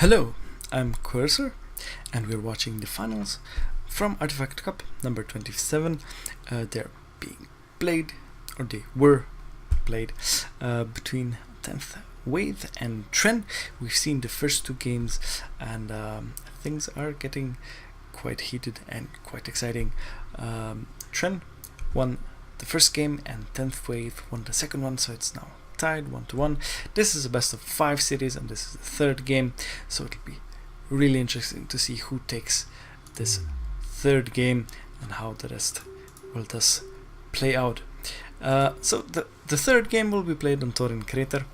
Hello, I'm Coercer, and we're watching the finals from ArtifactCup number 27. They're being played, or they were played, between TenthWave and Tren. We've seen the first two games, and things are getting quite heated and quite exciting. Tren won the first game, and TenthWave won the second one, so it's now tied 1-1. This is a best of 5 series, and this is the third game, so it'll be really interesting to see who takes this third game and how the rest will thus play out. So the third game will be played on Tren Crater.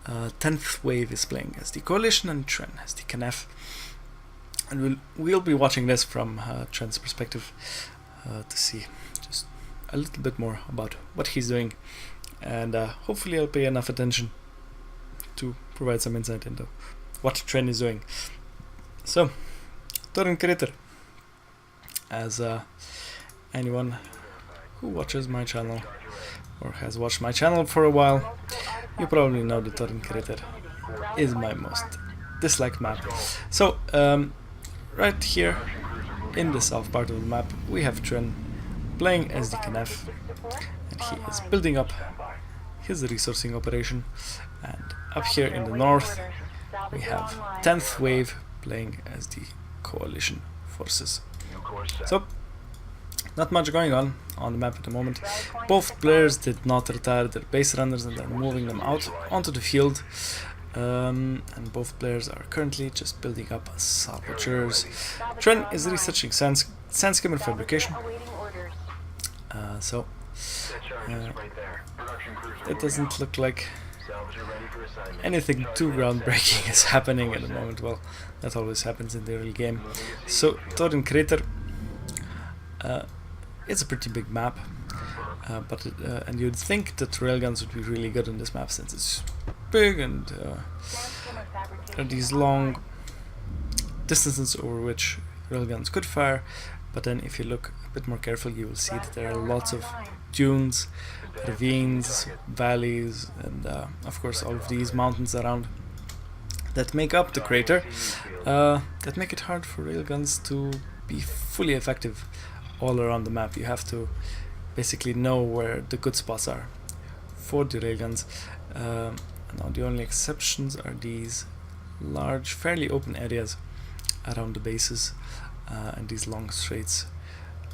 TenthWave is playing as the Coalition and Tren as the KNF, and we'll be watching this from Tren's perspective to see just a little bit more about what he's doing, and hopefully I'll pay enough attention to provide some insight into what Tren is doing. So, Tren Crater, as anyone who watches my channel or has watched my channel for a while, you probably know that Tren Crater is my most disliked map. So, right here in the south part of the map, we have Tren playing as the KNF, and he is building up his resourcing operation. And up here in the north, we have TenthWave playing as the Coalition forces. So, not much going on the map at the moment. Both players did not retire their base runners, and they're moving them out onto the field. And both players are currently just building up salvagers. Tren is researching sandskimmer fabrication. So it doesn't look like anything too groundbreaking is happening at the moment. Well, that always happens in the early game. So Tren Crater, it's a pretty big map, and you'd think that railguns would be really good on this map since it's big and there are these long distances over which railguns could fire. But then if you look a bit more carefully, you will see that there are lots of dunes, ravines, valleys, and of course all of these mountains around that make up the crater, that make it hard for railguns to be fully effective all around the map. You have to basically know where the good spots are for the railguns. Now the only exceptions are these large, fairly open areas around the bases, and these long straights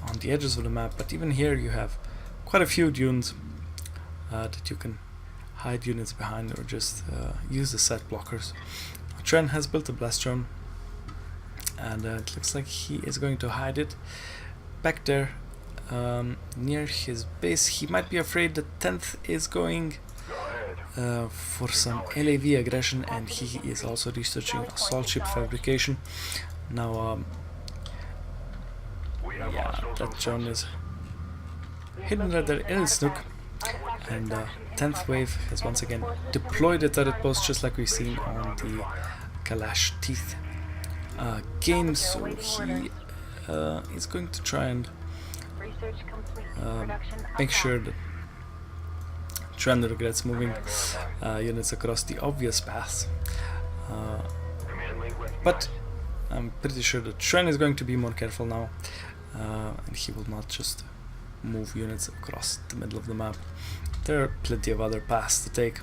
on the edges of the map. But even here you have quite a few dunes that you can hide units behind, or just use the set blockers. Tren has built a blast drone, and it looks like he is going to hide it back there near his base. He might be afraid that 10th is going for some LAV aggression, and he is also researching assault ship fabrication. Now yeah, that drone is hidden right there in its nook, and TenthWave has once again deployed a turret post, just like we've seen on the Kalash Teeth game. So he is going to try and make sure that Tren regrets moving units across the obvious paths, but I'm pretty sure that Tren is going to be more careful now, and he will not just move units across the middle of the map. There are plenty of other paths to take.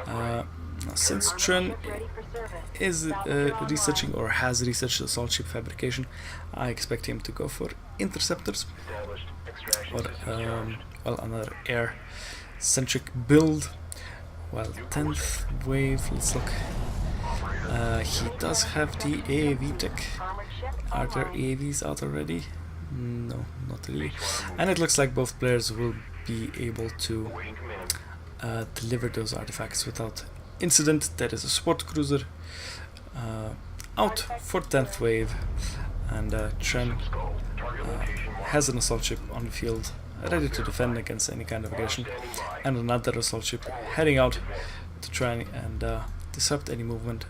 Now, since Tren is researching, or has researched assault ship fabrication, I expect him to go for interceptors, or well, another air-centric build. While TenthWave, let's look. He does have the AAV tech. Are there AAVs out already? No, not really. And it looks like both players will be able to deliver those artifacts without incident. There is a support cruiser out for TenthWave, and Tren has an assault ship on the field ready to defend against any kind of aggression, and another assault ship heading out to try and disrupt any movement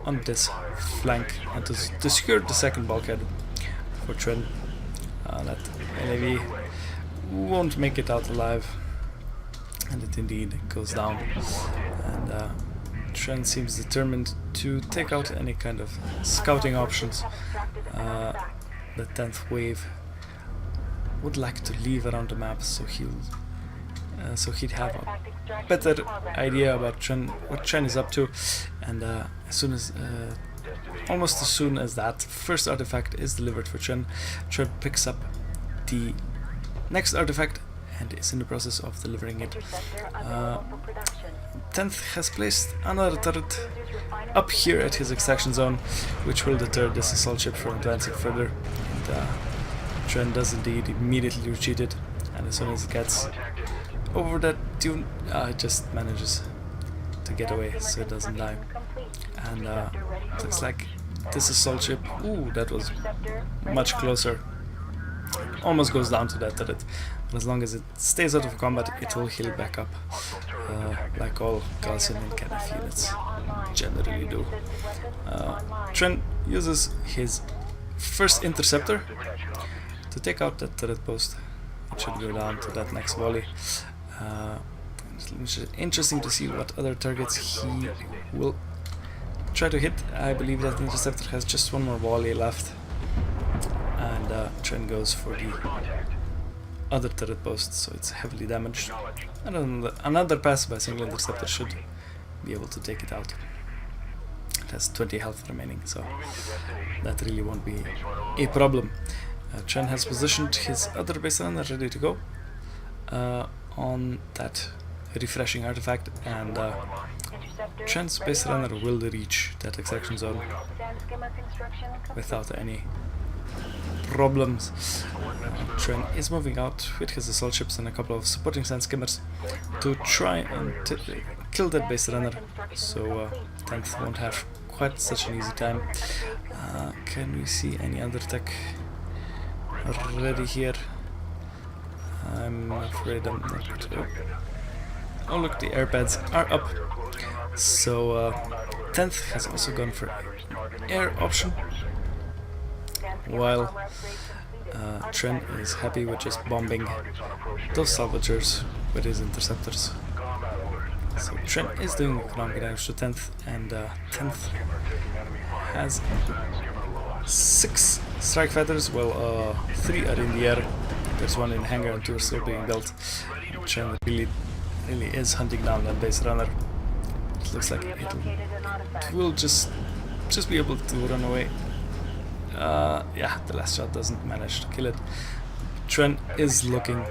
on this flank, and to secure the second bulkhead for Tren. That LAV won't make it out alive, and it indeed goes down. And Tren seems determined to take out any kind of scouting options. The 10th wave would like to leave around the map, so he'd have a better idea about what Tren is up to, and almost as soon as that first artifact is delivered for Tren picks up the next artifact and is in the process of delivering it. 10th has placed another turret up here at his extraction zone, which will deter this assault ship from advancing further. And Tren does indeed immediately retreat it, and as soon as it gets over that dune, it just manages to get away so it doesn't die. And looks like this assault ship, ooh, that was much closer. Almost goes down to that turret, but as long as it stays out of combat, it will heal back up, like all Gaussian and KNF units generally do. Tren uses his first interceptor to take out that turret post. It should go down to that next volley. It's interesting to see what other targets he will try to hit. I believe that the interceptor has just one more volley left, and Tren goes for the other turret post, so it's heavily damaged. And another pass by a single interceptor should be able to take it out. It has 20 health remaining, so that really won't be a problem. Tren has positioned his other base runner ready to go on that refreshing artifact, and Tren's base runner will reach that extraction zone without any problems. Tren is moving out with his assault ships and a couple of supporting sand skimmers to try and kill that base runner, so 10th won't have quite such an easy time. Can we see any other tech ready here? I'm afraid I'm not. Oh look, the air pads are up. So 10th has also gone for air option, while Tren is happy with just bombing those salvagers with his interceptors. So Tren is doing economic damage to 10th, and 10th has 6 strike fighters. Well, 3 are in the air. There's 1 in hangar and 2 are still being built. Tren really is hunting down that base runner. It looks like it will just be able to run away. Yeah, the last shot doesn't manage to kill it. Tren is looking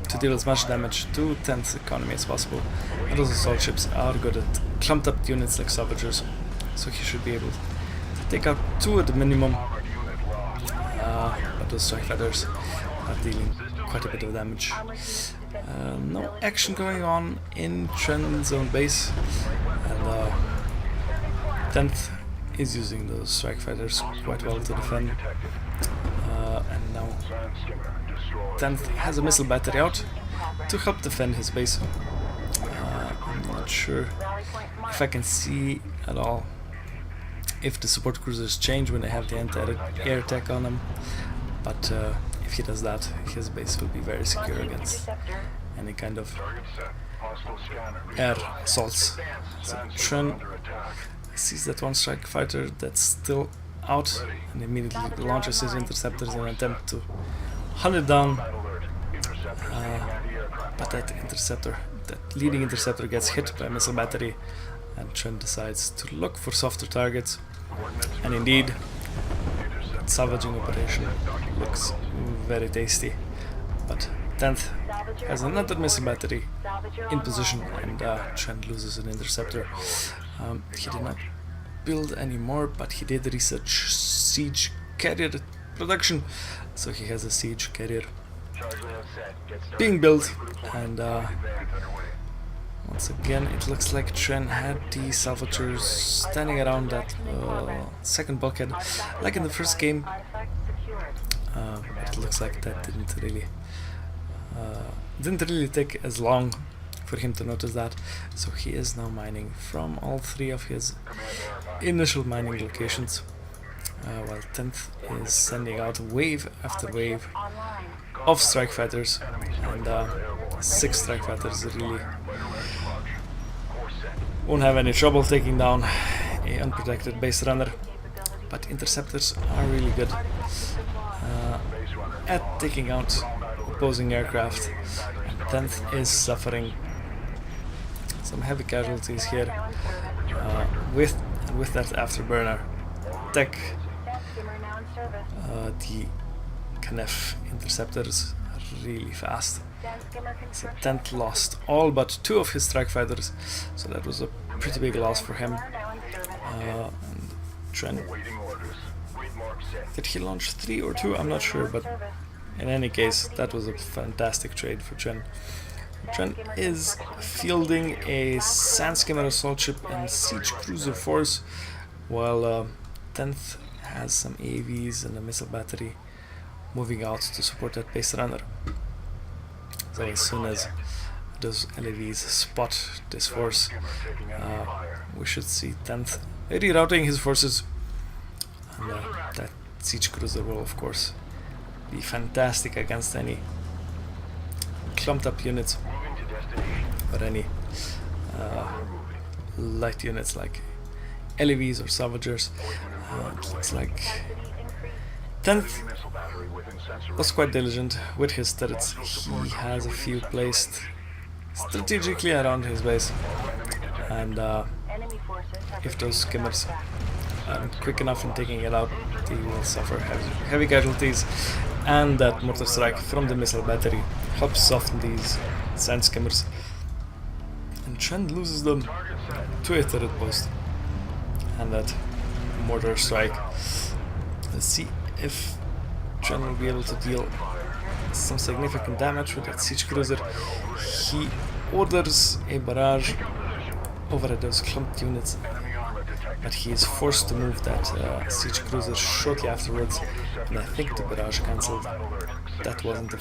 to deal as much damage to 10th economy as possible, and those assault ships are good at clumped up units like salvagers, so he should be able to take out 2 at the minimum. But those strike fighters are dealing quite a bit of damage. No action going on in Tren's own base, and 10th is using those strike fighters quite well to defend. And now 10th has a missile battery out to help defend his base. I'm not sure if I can see at all if the support cruisers change when they have the anti-air attack on them, but if he does that, his base will be very secure against any kind of air assaults. So Tren sees that one strike fighter that's still out and immediately launches his interceptors in an attempt to hunt it down, but that leading interceptor gets hit by a missile battery, and Tren decides to look for softer targets, and indeed that salvaging operation looks very tasty. But 10th has another missile battery in position, and Tren loses an interceptor. He did not build anymore, but he did research siege carrier production, so he has a siege carrier being built, and once again it looks like Tren had the salvagers standing around that second bulkhead like in the first game, but it looks like that didn't really take as long for him to notice that, so he is now mining from all 3 of his initial mining locations, while 10th is sending out wave after wave of strike fighters, and 6 strike fighters really won't have any trouble taking down a unprotected base runner, but interceptors are really good at taking out opposing aircraft. And 10th is suffering some heavy casualties here with that afterburner tech. The Knef interceptors are really fast. So 10th lost all but 2 of his strike fighters, so that was a pretty big loss for him. Tren, did he launch 3 or 2? I'm not sure, but in any case, that was a fantastic trade for Tren. Tren is fielding a Sandskimmer assault ship and siege cruiser force, while 10th has some AVs and a missile battery moving out to support that base runner. So as soon as those LAVs spot this force, we should see 10th rerouting his forces, and that siege cruiser will of course be fantastic against any clumped up units or any light units like LAVs or salvagers. It looks like 10th was quite diligent with his turrets. He has a few placed strategically around his base, and if those skimmers aren't quick enough in taking it out, they will suffer heavy casualties, and that mortar strike from the missile battery helps soften these sand skimmers. And Tren loses them to a turret post and that mortar strike. Let's see if Tren will be able to deal some significant damage with that siege cruiser. He orders a barrage over at those clumped units, but he is forced to move that siege cruiser shortly afterwards, and I think the barrage cancelled. That wasn't the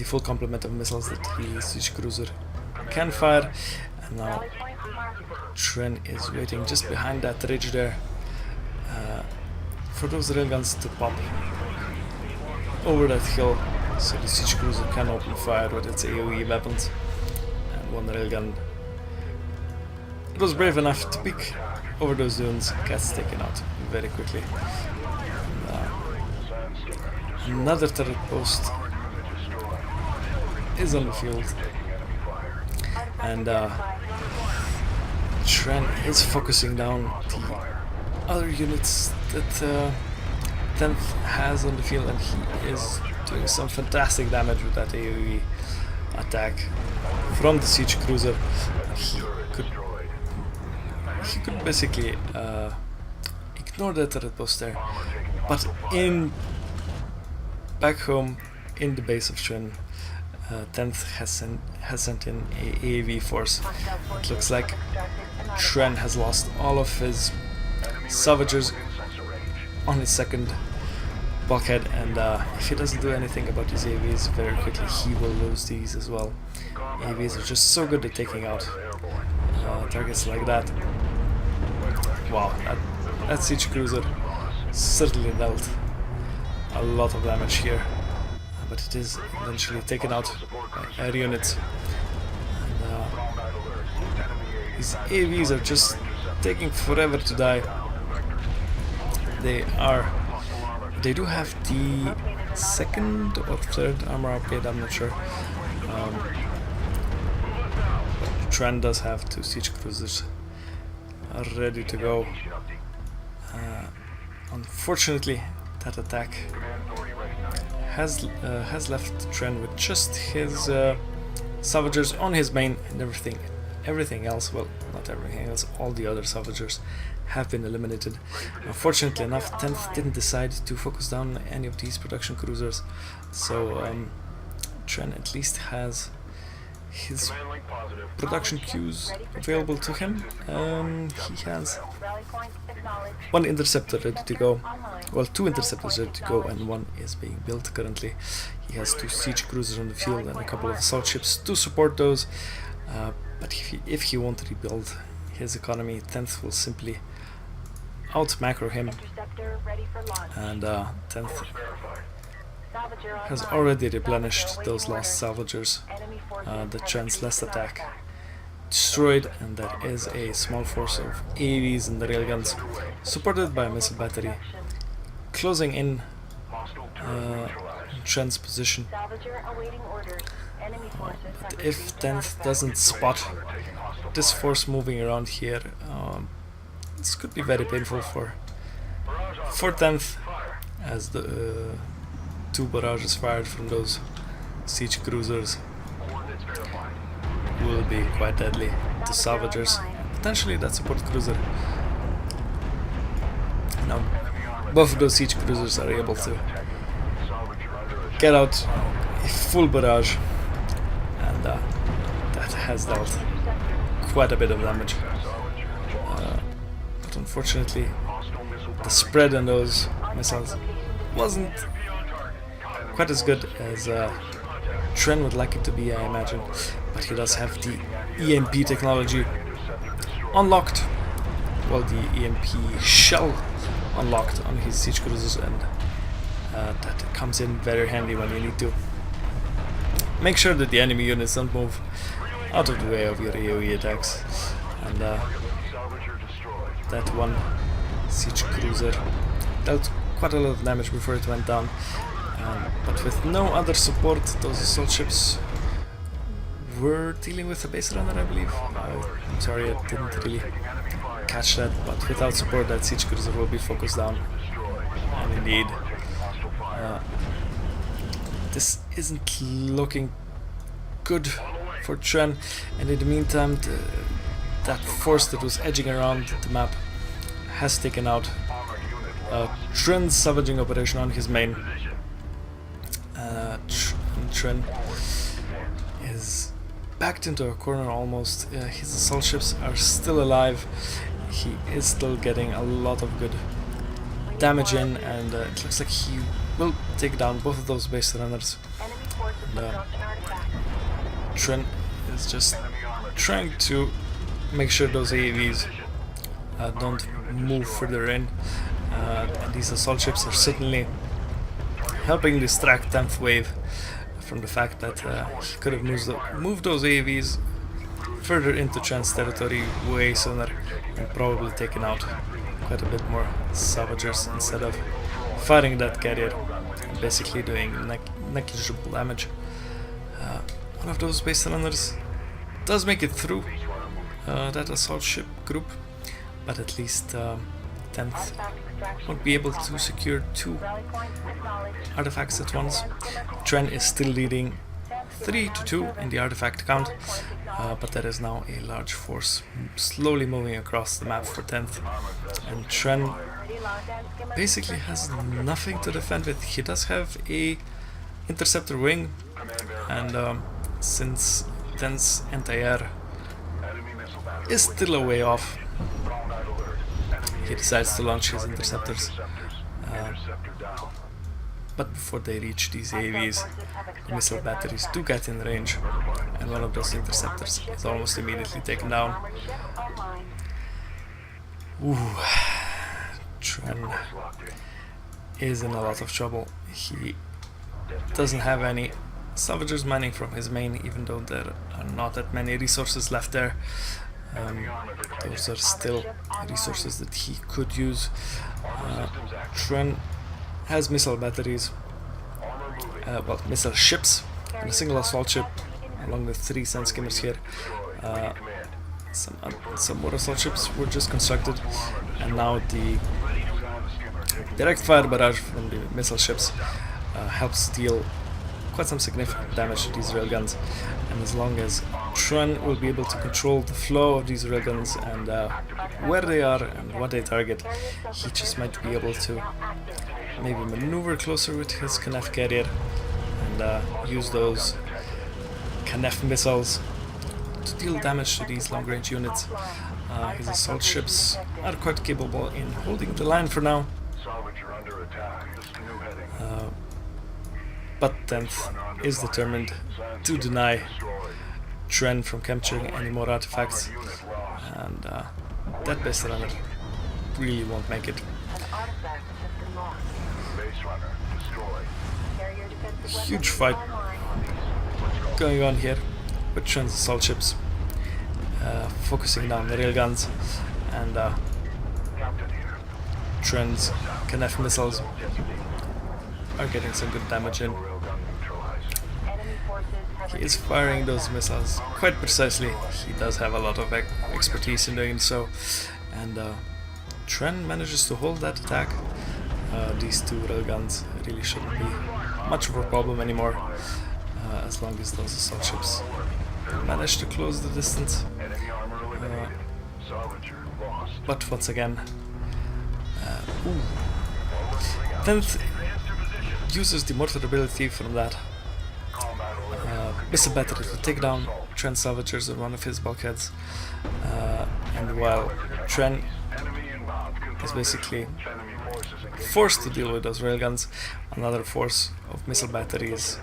full complement of missiles that the siege cruiser can fire. And now Tren is waiting just behind that ridge there for those railguns to pop over that hill, so the siege cruiser can open fire with its AoE weapons. And one railgun, it was brave enough to peek over those dunes, gets taken out very quickly. Another turret post is on the field, and Tren is focusing down the other units that 10th has on the field, and he is doing some fantastic damage with that AoE attack from the siege cruiser. He could basically ignore that turret post there, but back home in the base of Tren, 10th has sent in a AAV force. It looks like Tren has lost all of his salvagers on his second bulkhead, and if he doesn't do anything about his AVs very quickly, he will lose these as well. AVs are just so good at taking out targets like that. Wow, that siege cruiser certainly dealt a lot of damage here, but it is eventually taken out by air units. And these AVs are just taking forever to die. They do have the second or third armor upgrade, I'm not sure. But Tren does have 2 siege cruisers ready to go. Unfortunately, that attack has left Tren with just his salvagers on his main, and everything else, well, not everything else, all the other salvagers have been eliminated. Unfortunately enough, 10th didn't decide to focus down any of these production cruisers, so Tren at least has his production queues available to him. He has 1 interceptor ready to go, well, 2 interceptors ready to go, and 1 is being built currently. He has 2 siege cruisers on the field and a couple of assault ships to support those, but if he wants to rebuild his economy, 10th will simply out macro him, and 10th has already replenished those lost salvagers, the Tren's last attack, destroyed, and there is a small force of AVs and the railguns, supported by a missile battery, closing in Tren's position. But if 10th doesn't spot this force moving around here, this could be very painful for 10th, as the 2 barrages fired from those siege cruisers will be quite deadly to salvagers, potentially that support cruiser. Now both of those siege cruisers are able to get out a full barrage, and that has dealt quite a bit of damage. But unfortunately, the spread on those missiles wasn't quite as good as Tren would like it to be, I imagine. But he does have the EMP technology unlocked, well, the EMP shell unlocked on his siege cruisers, and that comes in very handy when you need to make sure that the enemy units don't move out of the way of your AoE attacks. And that one siege cruiser dealt quite a lot of damage before it went down, but with no other support, those assault ships were dealing with a base runner, I believe. I'm sorry, I didn't really catch that, but without support, that siege cruiser will be focused down. And indeed, this isn't looking good for Tren, and in the meantime, that force that was edging around the map has taken out Tren's salvaging operation on his main. Tren is backed into a corner almost. His assault ships are still alive. He is still getting a lot of good damage in, and it looks like he will take down both of those base runners. And, Tren is just trying to make sure those AAVs don't move further in, and these assault ships are certainly helping distract TenthWave from the fact that he could have moved those AAVs further into Tren's territory way sooner and probably taken out quite a bit more salvagers instead of firing that carrier and basically doing negligible damage. One of those base runners does make it through that assault ship group, but at least 10th won't be able to secure 2 artifacts at once. Tren is still leading 3-2 in the artifact count, but there is now a large force slowly moving across the map for 10th, and Tren basically has nothing to defend with. He does have a interceptor wing, and since 10th's anti-air is still a way off, he decides to launch his interceptors. But before they reach these AVs, the missile batteries do get in range, and one of those interceptors is almost immediately taken down. Ooh, Tren is in a lot of trouble. He doesn't have any salvagers mining from his main, even though there are not that many resources left there. Those are still resources that he could use. Tren has missile batteries, well, missile ships, and a single assault ship, along with 3 sun skimmers here. Some more assault ships were just constructed, and now the direct fire barrage from the missile ships helps deal quite some significant damage to these railguns. And as long as Tren will be able to control the flow of these railguns and where they are and what they target, he just might be able to maybe maneuver closer with his Knaef carrier and use those Knaef missiles to deal damage to these long-range units. His assault ships are quite capable in holding the line for now, but 10th is determined to deny Tren from capturing any more artifacts, and that base runner really won't make it. Huge fight going on here with Tren's assault ships, focusing down the railguns, and Tren's KNF missiles are getting some good damage in. He is firing those missiles quite precisely. He does have a lot of expertise in doing so, and Tren manages to hold that attack. These two railguns really shouldn't be much of a problem anymore, as long as those assault ships manage to close the distance. But once again, Tenth uses the mortar ability from that missile battery to take down Tren salvagers on one of his bulkheads, and while Tren is basically forced to deal with those railguns, another force of missile batteries,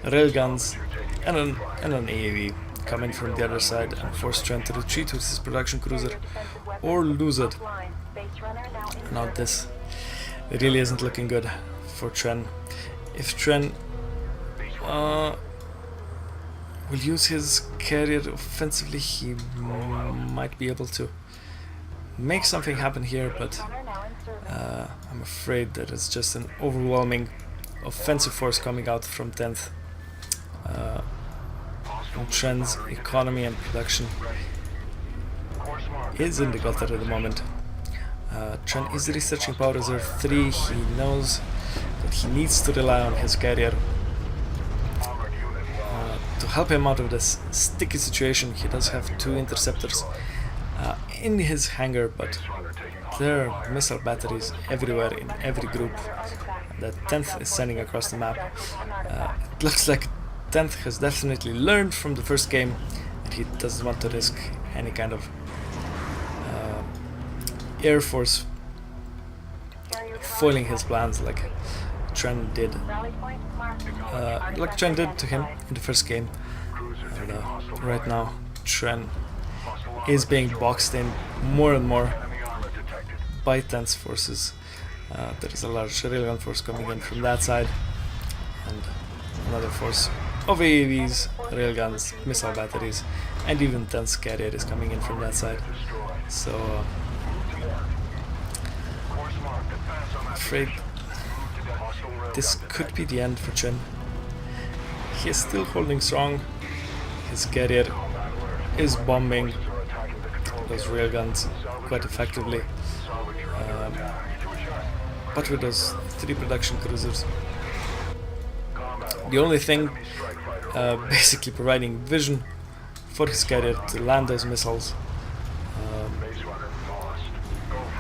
railguns, and an AAV come in from the other side and force Tren to retreat with his production cruiser or lose it. Now this really isn't looking good for Tren. If Tren will use his carrier offensively, he might be able to make something happen here, but I'm afraid that it's just an overwhelming offensive force coming out from 10th. Tren's economy and production is in the gutter at the moment. Tren is researching Power Reserve 3. He knows that he needs to rely on his carrier to help him out of this sticky situation. He does have 2 interceptors in his hangar, but there are missile batteries everywhere in every group that 10th is sending across the map. It looks like 10th has definitely learned from the first game, and he doesn't want to risk any kind of Air Force foiling his plans like Tren did to him in the first game. And right now Tren is being boxed in more and more by 10's forces. There is a large railgun force coming in from that side, and another force of AAVs, railguns, missile batteries, and even 10's carrier is coming in from that side. So I'm afraid this could be the end for Tren. He is still holding strong. His carrier is bombing those railguns quite effectively, but with those 3 production cruisers, the only thing basically providing vision for his carrier to land those missiles,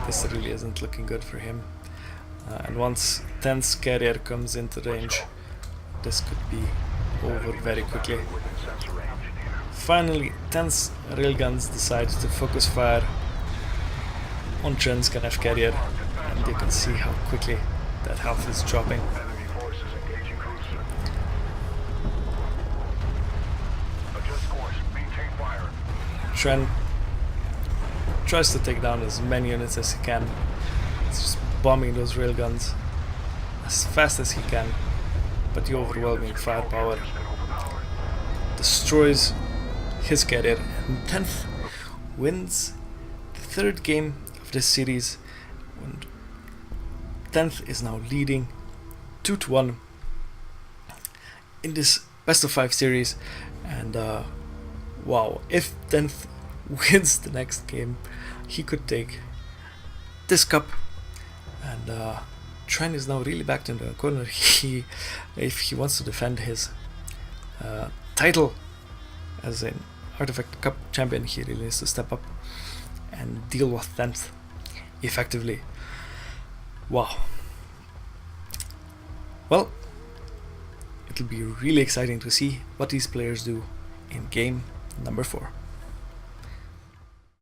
this really isn't looking good for him. And once 10's carrier comes into range, this could be over very quickly. Finally, 10's railguns decide to focus fire on Tren's KNF carrier, and you can see how quickly that health is dropping. Tren tries to take down as many units as he can. He's just bombing those railguns as fast as he can, but the overwhelming firepower destroys his carrier, and 10th wins the 3rd game of this series, and 10th is now leading 2-1 in this best of 5 series. And wow, if 10th wins the next game, he could take this cup, and Tren is now really backed into a corner. If he wants to defend his title as an ArtifactCup champion, he really needs to step up and deal with 10th effectively. Wow. Well, it'll be really exciting to see what these players do in game number 4.